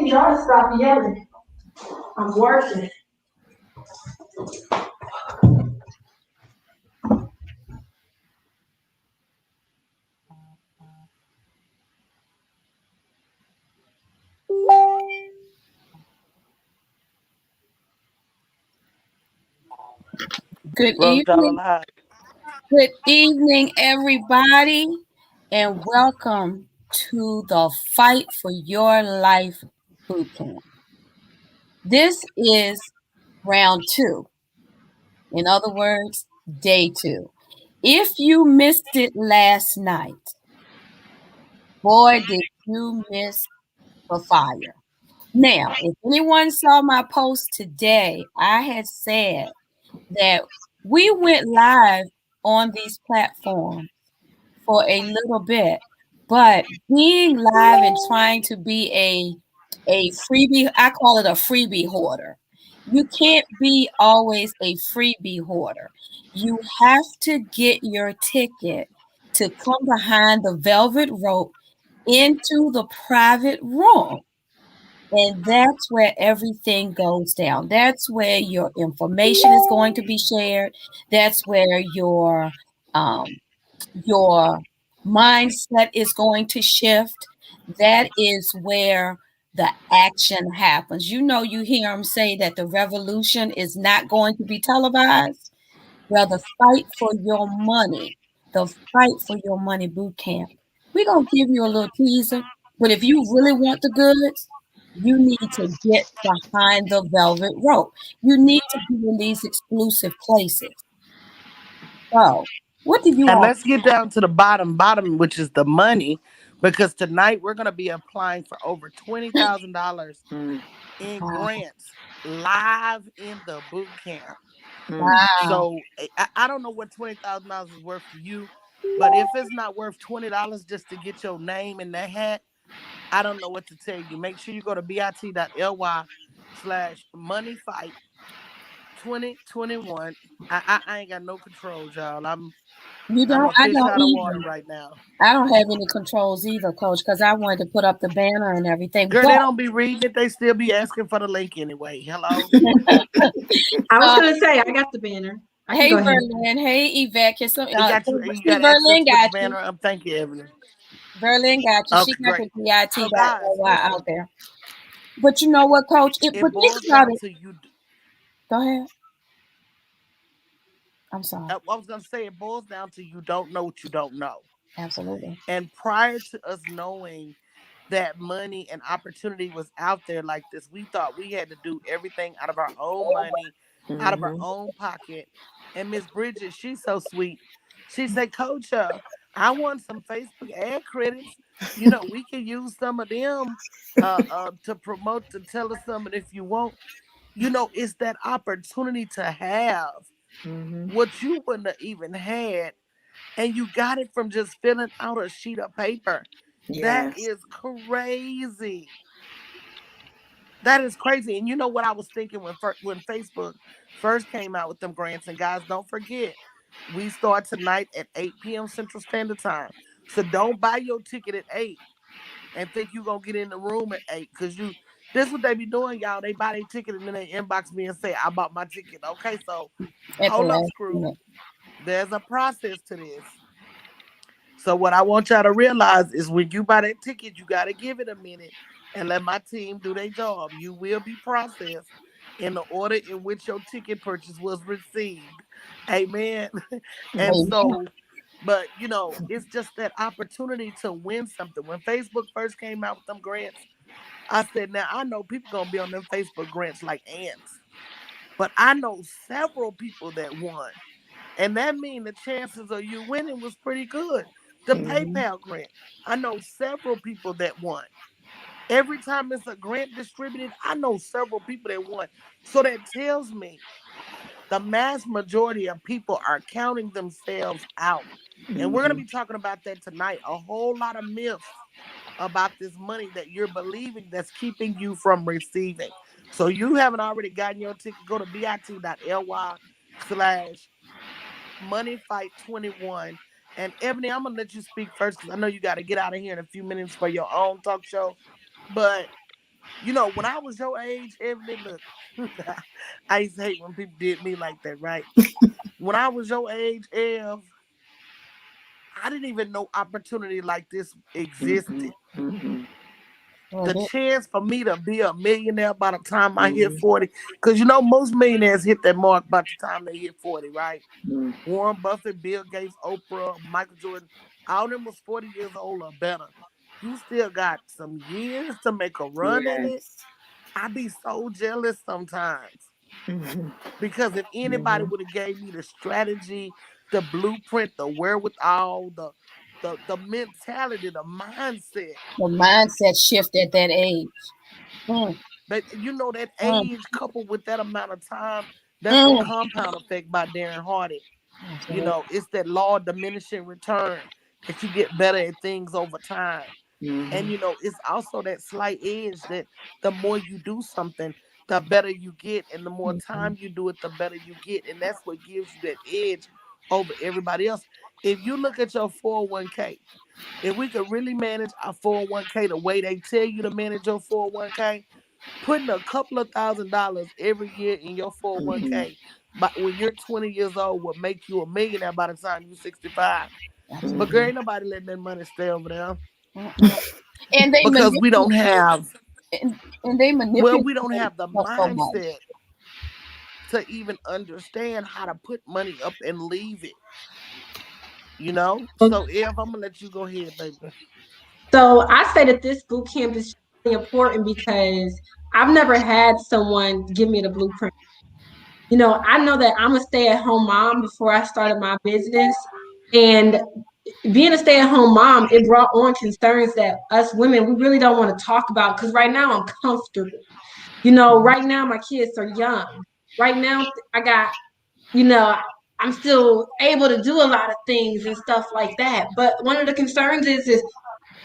need y'all to stop yelling. I'm working. Good Wrote y'all evening. alive. Good evening, everybody, and welcome to the Fight for Your Life boot camp. This is round two. In other words, day two. If you missed it last night, boy, did you miss the fire. Now, if anyone saw my post today, I had said that we went live on these platforms for a little bit, but being live and trying to be a freebie, I call it a freebie hoarder. You can't be always a freebie hoarder. You have to get your ticket to come behind the velvet rope into the private room. And that's where everything goes down. That's where your information is going to be shared. That's where um, your mindset is going to shift. That is where the action happens. You know, you hear them say that the revolution is not going to be televised. Well, the fight for your money, the fight for your money boot camp. We're going to give you a little teaser, but if you really want the goods, you need to get behind the velvet rope. You need to be in these exclusive places. So, what do you And all? let's get down to the bottom, which is the money, because tonight we're going to be applying for over $20,000 in grants live in the boot camp. Wow. So I don't know what $20,000 is worth to you, but if it's not worth $20 just to get your name in that hat, I don't know what to tell you. Make sure you go to bit.ly/moneyfight 2021. I ain't got no controls, y'all. You I'm don't? a I fish don't out of water either. right now. I don't have any controls either, Coach, because I wanted to put up the banner and everything. Girl, But they don't be reading it. They still be asking for the link anyway. Hello. I was uh, gonna say I got the banner. I can hey, go ahead. Verlin. Hey, Yvette. Can some, You got you. You see, got access Verlin with the got you. banner. Thank you, Evelyn. Verlin got you. She Okay, got the great. So, guys, bit.ly listen. out there. But you know what, Coach? But It think boils about down it. to you. Go ahead. I'm sorry. I was gonna say it boils down to you don't know what you don't know. Absolutely. And prior to us knowing that money and opportunity was out there like this, we thought we had to do everything out of our own money, out of our own pocket. And Miss Bridget, she's so sweet. She said, Coach, I want some Facebook ad credits. You know, we can use some of them to promote, to tell us something if you want. You know, it's that opportunity to have what you wouldn't have even had, and you got it from just filling out a sheet of paper. That is crazy. That is crazy. And you know what I was thinking when Facebook first came out with them grants? And guys, don't forget, we start tonight at 8 p.m. Central Standard Time. So don't buy your ticket at 8 and think you're gonna get in the room at 8. Cause this what they be doing, y'all. They buy their ticket and then they inbox me and say, I bought my ticket. Okay, so At the hold up, last screw. minute. There's a process to this. So what I want y'all to realize is when you buy that ticket, you gotta give it a minute and let my team do their job. You will be processed in the order in which your ticket purchase was received. Amen. And Amen. so, but you know, it's just that opportunity to win something. When Facebook first came out with them grants, I said, now I know people gonna be on them Facebook grants like ants, but I know several people that won. And that means the chances of you winning was pretty good. The PayPal grant, I know several people that won. Every time it's a grant distributed, I know several people that won. So that tells me the mass majority of people are counting themselves out. And we're going to be talking about that tonight. A whole lot of myths about this money that you're believing that's keeping you from receiving. So you haven't already gotten your ticket, go to bit.ly slash Money Fight 21. And Ebony, I'm gonna let you speak first because I know you got to get out of here in a few minutes for your own talk show. But You know, when I was your age, Evelyn, look, I used to hate when people did me like that, right? When I was your age, Ev, I didn't even know opportunity like this existed. The chance for me to be a millionaire by the time I hit 40, because you know most millionaires hit that mark by the time they hit 40, right? Warren Buffett, Bill Gates, Oprah, Michael Jordan, all of them was 40 years old or better. You still got some years to make a run in it. I be so jealous sometimes. Because if anybody would have gave me the strategy, the blueprint, the wherewithal, the mentality, the mindset. The mindset shift at that age. But you know that age coupled with that amount of time, that's the compound effect by Darren Hardy. You know, it's that law of diminishing return that you get better at things over time. And you know, it's also that slight edge that the more you do something, the better you get, and the more time you do it, the better you get, and that's what gives you that edge over everybody else. If you look at your 401k, if we could really manage our 401k the way they tell you to manage your 401k, putting a couple of $1,000s every year in your 401k, but when you're 20 years old, will make you a millionaire by the time you're 65. But girl, ain't nobody letting that money stay over there. And they because we don't have and they manipulate. we don't have the mindset to even understand how to put money up and leave it. You know? So Ev, I'm gonna let you go ahead, baby. So I say that this boot camp is really important because I've never had someone give me the blueprint. You know, I know that I'm a stay-at-home mom before I started my business. And being a stay-at-home mom, it brought on concerns that us women, we really don't want to talk about, because right now I'm comfortable. You know, right now my kids are young. Right now I got, you know, I'm still able to do a lot of things and stuff like that. But one of the concerns is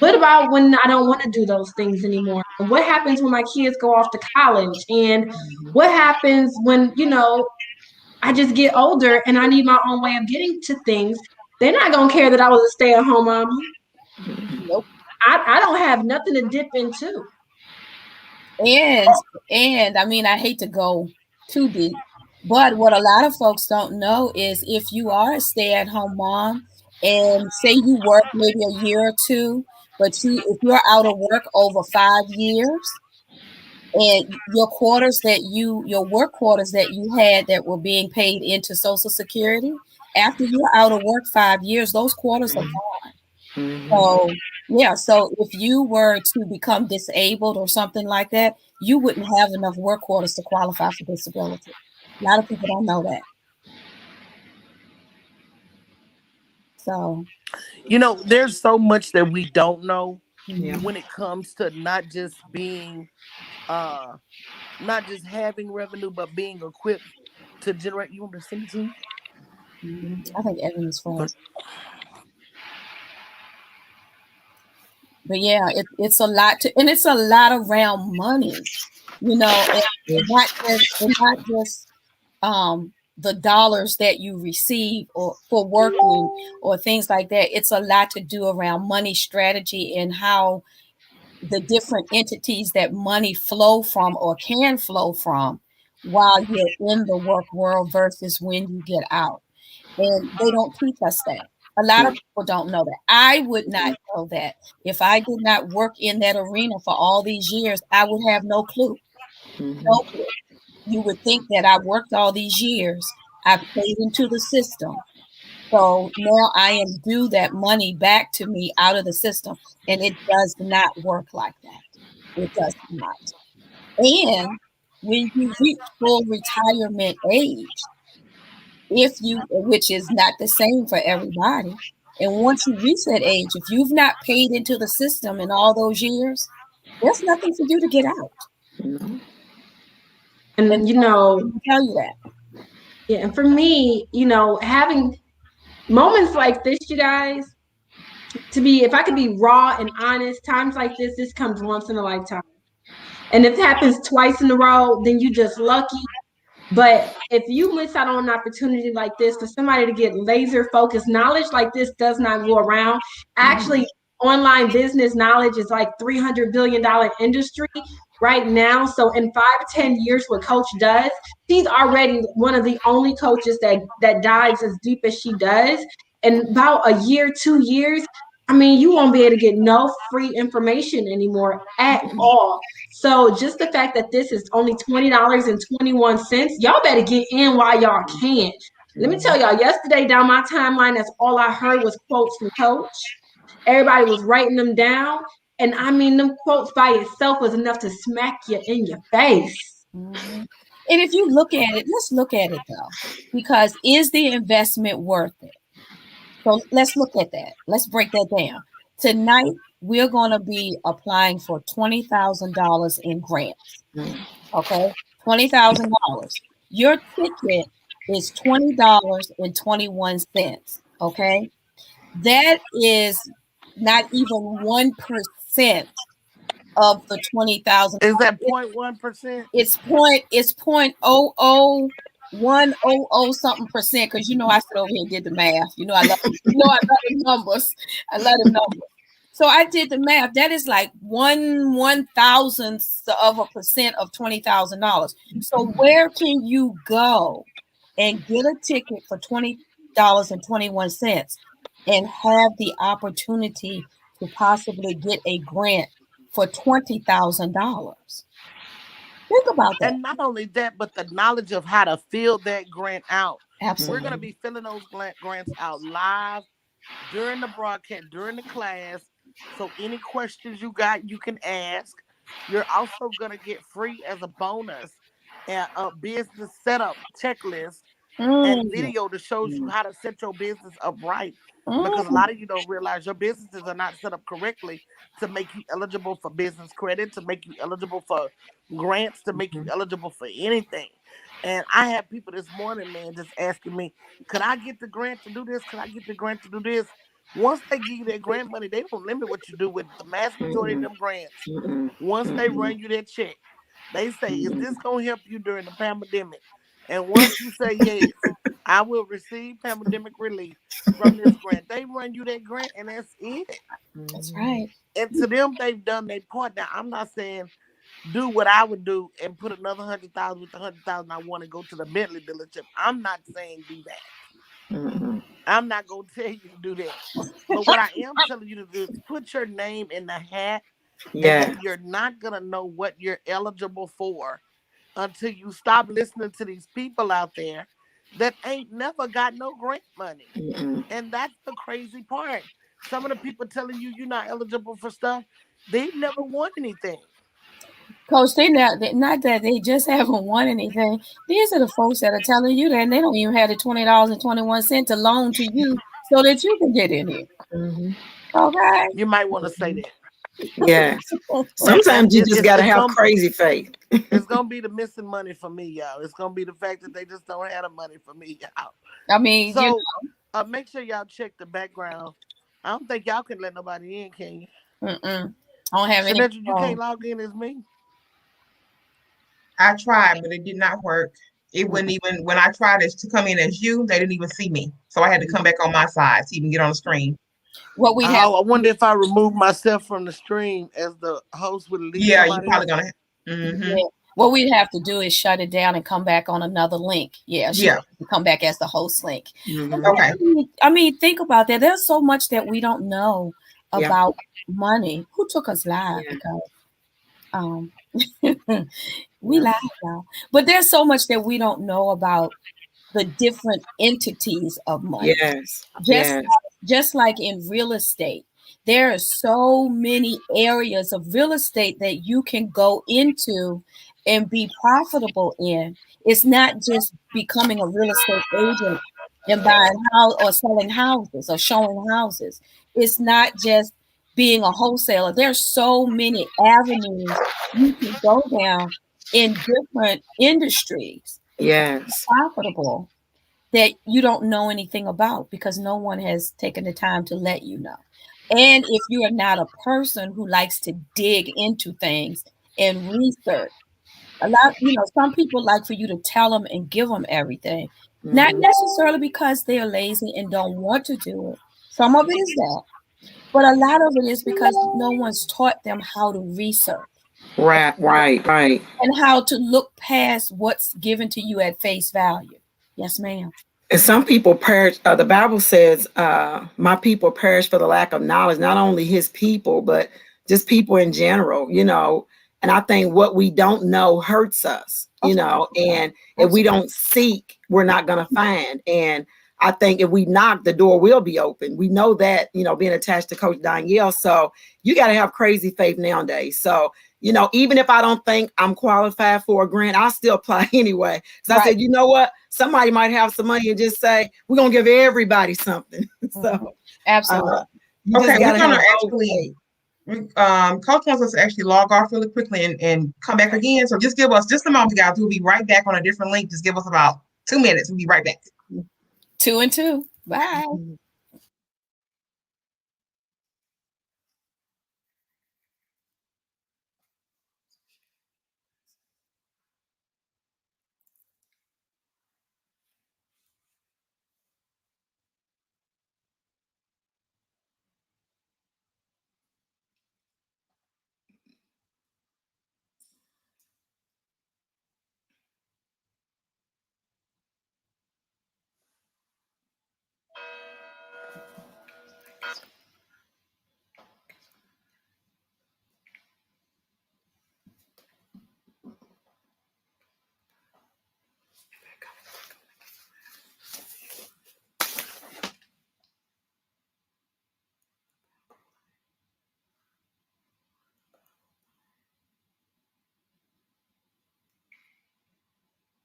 what about when I don't want to do those things anymore? And what happens when my kids go off to college? And what happens when, you know, I just get older and I need my own way of getting to things? They're not going to care that I was a stay-at-home mama. Nope. I don't have nothing to dip into. And I mean, I hate to go too deep, but what a lot of folks don't know is if you are a stay-at-home mom and say you work maybe a year or two, but if you're out of work over 5 years, and your work quarters that you had that were being paid into Social Security, after you're out of work 5 years, those quarters are gone. So yeah, so if you were to become disabled or something like that, you wouldn't have enough work quarters to qualify for disability. A lot of people don't know that. So, you know, there's so much that we don't know when it comes to not just being not just having revenue, but being equipped to generate. You want to send it to me? I think everyone's fast. But yeah, it's a lot and it's a lot around money, you know, and not just the dollars that you receive or for working or things like that. It's a lot to do around money strategy and how the different entities that money flow from or can flow from while you're in the work world versus when you get out. And they don't teach us that. A lot of people don't know that. I would not know that. If I did not work in that arena for all these years, I would have no clue. No clue. You would think that I worked all these years. I paid into the system. So now I am due that money back to me out of the system. And it does not work like that. It does not. And when you reach full retirement age, which is not the same for everybody, and once you reach that age, if you've not paid into the system in all those years, there's nothing for you to get out. And you know, I tell you that. Yeah, and for me, you know, having moments like this, you guys, if I could be raw and honest, times like this comes once in a lifetime. And if it happens twice in a row, then you just lucky. But if you miss out on an opportunity like this for somebody to get laser focused, knowledge like this does not go around. Actually, online business knowledge is like $300 billion industry. right now. So in 5-10 years, what Coach does, she's already one of the only coaches that dives as deep as she does. In about a year, 2 years, I mean, you won't be able to get no free information anymore at all. So just the fact that this is only $20.21, y'all better get in while y'all can. Let me tell y'all, yesterday down my timeline, that's all I heard was quotes from Coach. Everybody was writing them down. And I mean, them quotes by itself was enough to smack you in your face. Mm-hmm. And if you look at it, let's look at it though, because is the investment worth it? So let's look at that. Let's break that down. Tonight, we're going to be applying for $20,000 in grants. Okay, $20,000. Your ticket is $20.21. Okay, that is not even 1% of the 20,000. Is that 0.1%? It's 0.001000 something percent, because I sit over here and did the math. I love the numbers. I love the numbers. So I did the math. That is like 1/1000th of a percent of $20,000. So where can you go and get a ticket for $20.21 and have the opportunity to possibly get a grant for $20,000? Think about that. And not only that, but the knowledge of how to fill that grant out. Absolutely. We're going to be filling those grants out live during the broadcast, during the class. So any questions you got, you can ask. You're also going to get free as a bonus a business setup checklist and video that shows you how to set your business up right. Because a lot of you don't realize your businesses are not set up correctly to make you eligible for business credit, to make you eligible for grants, to make you eligible for anything. And I have people this morning, man, just asking me, could I get the grant to do this? Could I get the grant to do this? Once they give you that grant money, they don't limit what you do with the mass majority of them grants. Once they run you that check, they say, is this going to help you during the pandemic? And once you say yes, I will receive pandemic relief from this grant. They run you that grant, and that's it. That's right. And to them, they've done their part. Now, I'm not saying do what I would do and put another 100,000 with the 100,000 I want to go to the Bentley dealership. I'm not saying do that. I'm not going to tell you to do that. But what I am telling you to do is put your name in the hat. Yeah. And you're not going to know what you're eligible for until you stop listening to these people out there that ain't never got no grant money. And that's the crazy part. Some of the people telling you you're not eligible for stuff, they've never won anything. Coach, not that they just haven't won anything. These are the folks that are telling you that, and they don't even have the $20.21 to loan to you so that you can get in here. Okay. You might want to say that. Yes. Sometimes you just got to have crazy faith. It's going to be the missing money for me, y'all. It's going to be the fact that they just don't have the money for me, y'all. I mean, so make sure y'all check the background. I don't think y'all can let nobody in, can you? I don't have any. You can't log in as me. I tried, but it did not work. It wouldn't even, when I tried to come in as you, they didn't even see me. So I had to come back on my side to even get on the screen. I wonder if I remove myself from the stream as the host would leave. Yeah, you're probably going to. Yeah. What we'd have to do is shut it down and come back on another link. Yeah. Come back as the host link. Okay. I mean, think about that. There's so much that we don't know about money. Who took us live? Because we live now. But there's so much that we don't know about the different entities of money. Just like in real estate, there are so many areas of real estate that you can go into and be profitable in. It's not just becoming a real estate agent and buying house or selling houses or showing houses. It's not just being a wholesaler. There's so many avenues you can go down in different industries. Profitable that you don't know anything about because no one has taken the time to let you know. And if you are not a person who likes to dig into things and research, some people like for you to tell them and give them everything, not necessarily because they're lazy and don't want to do it. Some of it is that, but a lot of it is because no one's taught them how to research. Right. And how to look past what's given to you at face value. Yes, ma'am. And some people perish. The Bible says, my people perish for the lack of knowledge, not only his people, but just people in general, you know. And I think what we don't know hurts us, you know, and if we don't seek, we're not going to find. And I think if we knock, the door will be open. We know that, you know, being attached to Coach Danielle. So you got to have crazy faith nowadays. So, you know, even if I don't think I'm qualified for a grant, I'll still apply anyway. So I said, you know what? Somebody might have some money and just say, we're going to give everybody something. So absolutely. Okay, we're going to actually, Coach wants us to actually log off really quickly and come back again. So just give us just a moment, guys. We'll be right back on a different link. Just give us about 2 minutes. We'll be right back. 2 and 2. Bye.